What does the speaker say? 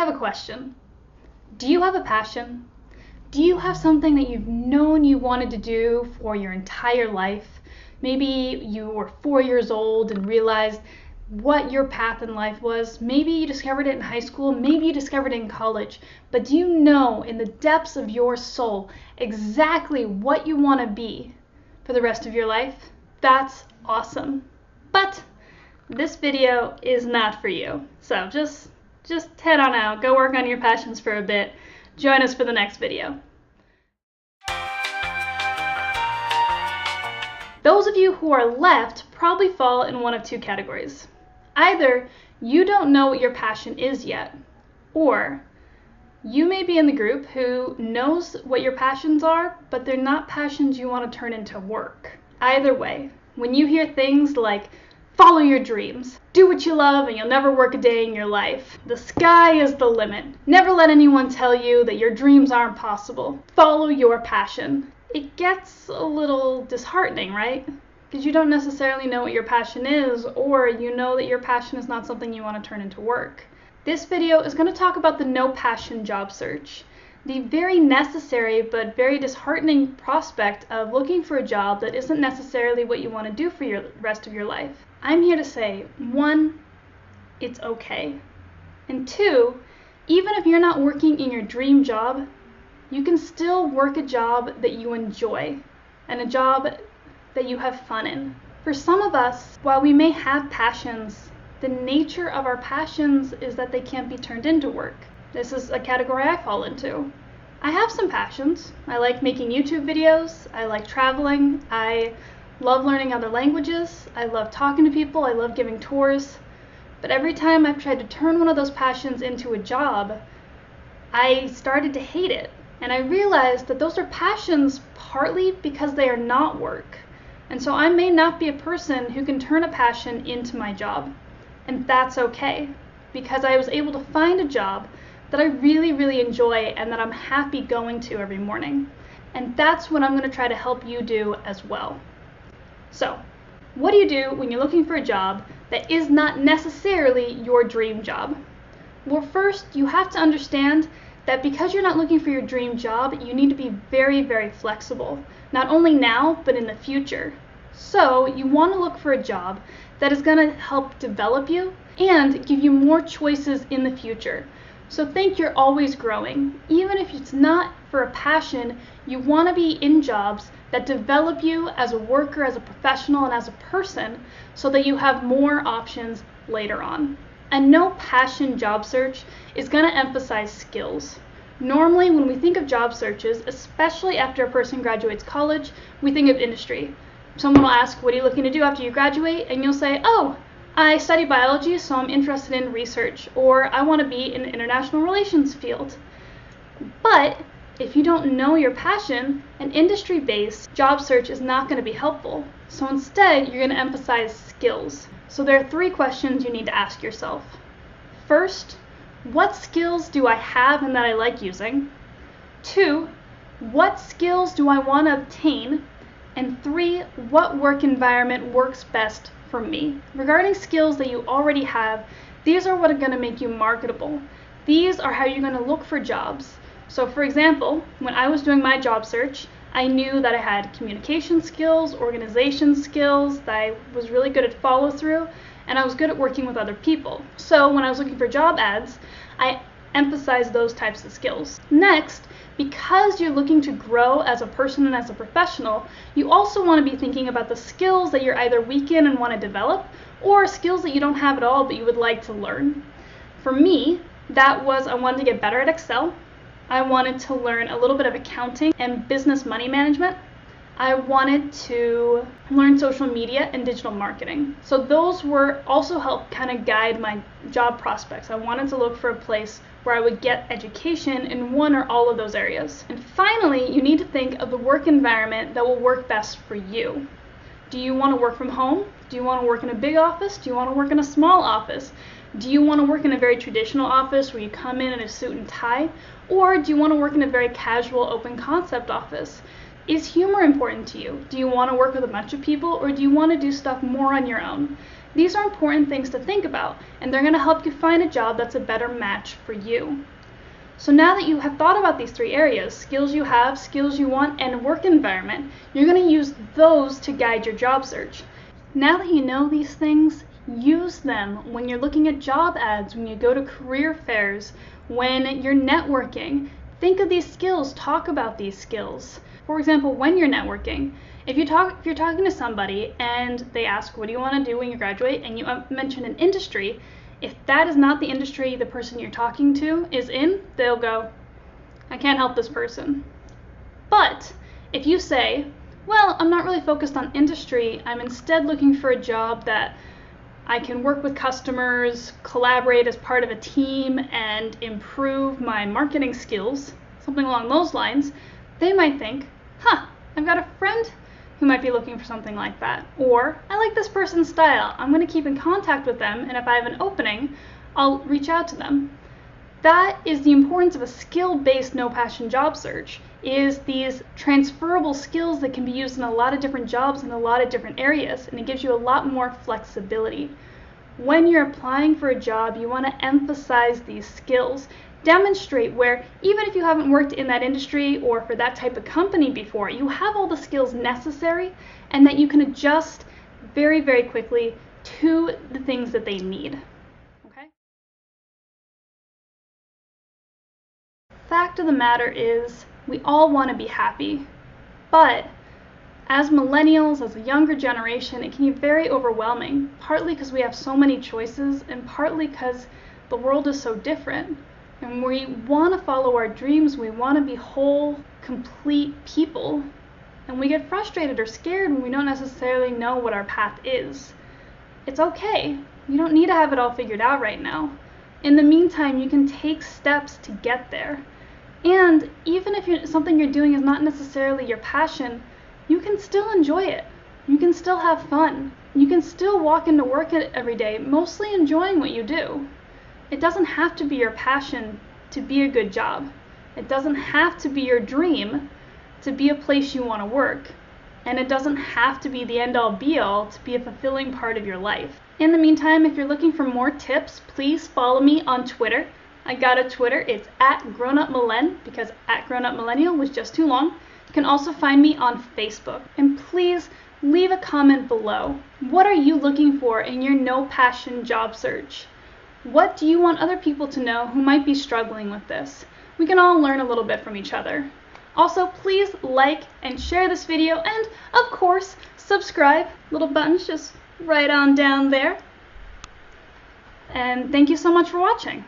have a question. Do you have a passion? Do you have something that you've known you wanted to do for your entire life? Maybe you were 4 years old and realized what your path in life was. Maybe you discovered it in high school, maybe you discovered it in college, but do you know in the depths of your soul exactly what you want to be for the rest of your life? That's awesome. But this video is not for you. So just head on out, go work on your passions for a bit. Join us for the next video. Those of you who are left probably fall in one of two categories. Either you don't know what your passion is yet, or you may be in the group who knows what your passions are, but they're not passions you want to turn into work. Either way, when you hear things like follow your dreams, do what you love and you'll never work a day in your life, the sky is the limit, never let anyone tell you that your dreams aren't possible, follow your passion, it gets a little disheartening, right? Because you don't necessarily know what your passion is, or you know that your passion is not something you want to turn into work. This video is going to talk about the no passion job search, the very necessary but very disheartening prospect of looking for a job that isn't necessarily what you want to do for your rest of your life. I'm here to say, 1, it's okay. And 2, even if you're not working in your dream job, you can still work a job that you enjoy and a job that you have fun in. For some of us, while we may have passions, the nature of our passions is that they can't be turned into work. This is a category I fall into. I have some passions. I like making YouTube videos. I like traveling. I love learning other languages. I love talking to people. I love giving tours. But every time I've tried to turn one of those passions into a job, I started to hate it. And I realized that those are passions partly because they are not work. And so I may not be a person who can turn a passion into my job. And that's okay, because I was able to find a job that I really, really enjoy and that I'm happy going to every morning. And that's what I'm going to try to help you do as well. So, what do you do when you're looking for a job that is not necessarily your dream job? Well, first, you have to understand that because you're not looking for your dream job, you need to be very, very flexible, not only now, but in the future. So, you want to look for a job that is going to help develop you and give you more choices in the future. So think you're always growing. Even if it's not for a passion, you want to be in jobs that develop you as a worker, as a professional, and as a person so that you have more options later on. A no passion job search is going to emphasize skills. Normally, when we think of job searches, especially after a person graduates college, we think of industry. Someone will ask, what are you looking to do after you graduate? And you'll say, oh, I study biology, so I'm interested in research, or I want to be in the international relations field. But if you don't know your passion, an industry-based job search is not going to be helpful. So instead, you're going to emphasize skills. So there are 3 questions you need to ask yourself. First, what skills do I have and that I like using? 2, what skills do I want to obtain? And 3, what work environment works best for me? Regarding skills that you already have, these are what are going to make you marketable. These are how you're going to look for jobs. So for example, when I was doing my job search, I knew that I had communication skills, organization skills, that I was really good at follow through, and I was good at working with other people. So when I was looking for job ads, I emphasized those types of skills. Next, because you're looking to grow as a person and as a professional, you also want to be thinking about the skills that you're either weak in and want to develop, or skills that you don't have at all but you would like to learn. For me, that was I wanted to get better at Excel. I wanted to learn a little bit of accounting and business money management. I wanted to learn social media and digital marketing. So those were also help kind of guide my job prospects. I wanted to look for a place where I would get education in one or all of those areas. And finally, you need to think of the work environment that will work best for you. Do you want to work from home? Do you want to work in a big office? Do you want to work in a small office? Do you want to work in a very traditional office where you come in a suit and tie? Or do you want to work in a very casual, open concept office? Is humor important to you? Do you want to work with a bunch of people, or do you want to do stuff more on your own? These are important things to think about, and they're going to help you find a job that's a better match for you. So now that you have thought about these 3 areas, skills you have, skills you want, and work environment, you're going to use those to guide your job search. Now that you know these things, use them when you're looking at job ads, when you go to career fairs, when you're networking. Think of these skills, talk about these skills. For example, when you're networking, if you're talking to somebody and they ask, what do you want to do when you graduate? And you mention an industry, if that is not the industry the person you're talking to is in, they'll go, I can't help this person. But if you say, well, I'm not really focused on industry, I'm instead looking for a job that I can work with customers, collaborate as part of a team, and improve my marketing skills, something along those lines, they might think, I've got a friend who might be looking for something like that. Or, I like this person's style, I'm going to keep in contact with them, and if I have an opening, I'll reach out to them. That is the importance of a skill-based no-passion job search, is these transferable skills that can be used in a lot of different jobs in a lot of different areas, and it gives you a lot more flexibility. When you're applying for a job, you want to emphasize these skills. Demonstrate where, even if you haven't worked in that industry or for that type of company before, you have all the skills necessary and that you can adjust very, very quickly to the things that they need. Okay? Fact of the matter is, we all want to be happy, but as millennials, as a younger generation, it can be very overwhelming, partly because we have so many choices and partly because the world is so different. And we want to follow our dreams, we want to be whole, complete people, and we get frustrated or scared when we don't necessarily know what our path is. It's okay. You don't need to have it all figured out right now. In the meantime, you can take steps to get there. And even if something you're doing is not necessarily your passion, you can still enjoy it. You can still have fun. You can still walk into work every day, mostly enjoying what you do. It doesn't have to be your passion to be a good job. It doesn't have to be your dream to be a place you want to work. And it doesn't have to be the end-all be-all to be a fulfilling part of your life. In the meantime, if you're looking for more tips, please follow me on Twitter. I got a Twitter, it's @grownupmillenn, because @grownupmillennial was just too long. You can also find me on Facebook. And please leave a comment below. What are you looking for in your no-passion job search? What do you want other people to know who might be struggling with this? We can all learn a little bit from each other. Also, please like and share this video, and of course, subscribe. Little button's just right on down there. And thank you so much for watching.